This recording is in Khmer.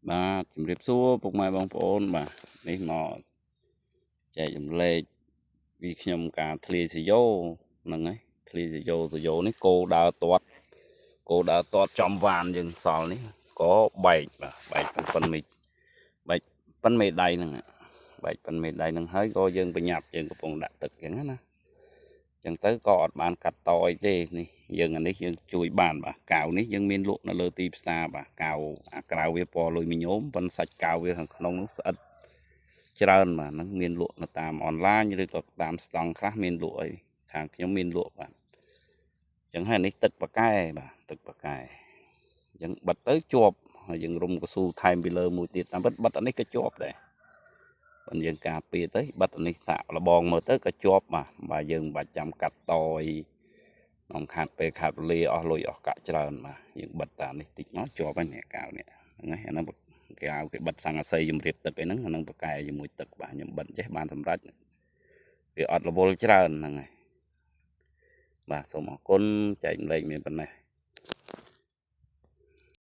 បាទជំរាបសួរពុកម៉ែបងប្អូនបាទនេះមកចែកចម្លែកពីខ្ញុំការធ្លាយសយោហ្នឹងហើយធ្លាយសយោនេះគោដើរទាត់ចំវ៉ានយើងសល់នេះក៏បែកបាទបែកប៉ុនមេបែកប៉ុនមេដៃហ្នឹងបែកប៉ុនមេដៃហ្នឹងហើយក៏យើងប្រញាប់យើងកំពុងដាក់ទឹកអញ្ចឹងណាអញ្ចឹងទៅក៏អត់បានកាត់តអីទេនេះយើងអានេះយើងជួយបានបាទកាវនេះយើងមានលក់នៅលើទីផ្សារបាទកាវអាក្រៅវាពណ៌លុយមីញ៉ូមប៉ុន្តែសាច់កាវវាខាងក្នុងនោះស្អិតច្រើនបាទហ្នឹងមានលក់នៅតាមអនឡាញឬក៏តាមស្តង់ខ្លះមានលក់អីខាងខ្ញុំមានលក់បាទអញ្ចឹងហើយនេះទឹកបកែបាទទឹកបកែអញ្ចឹងបិទទៅជាប់ហើយយើងរុំកស៊ូថែមពីលើមួយទៀតតាមពិតបិទអានេះក៏ជាប់ដែរបើយើងការពារទៅបិទអានេះសាក់លបងមើលទៅក៏ជាប់បាទយើងមិនបាច់ចាំកាត់តយក្នុងខាត់ពេលខាត់វេលាអស់លុយអស់កាក់ច្រើនបាទយើងបិទតានេះតិចមកជាប់ហើយនេះកាវនេះហ្នឹងហើយអាហ្នឹងកាវគេបិទសង្កសីជំរាបទឹកអីហ្នឹងអាហ្នឹងបកែជាមួយទឹកបាទខ្ញុំបិទចេះបានសម្រេចវាអត់រវល់ច្រើនហ្នឹងហើយបាទសូមអរគុណចែកម្លែកមានប៉ុណ្ណេះ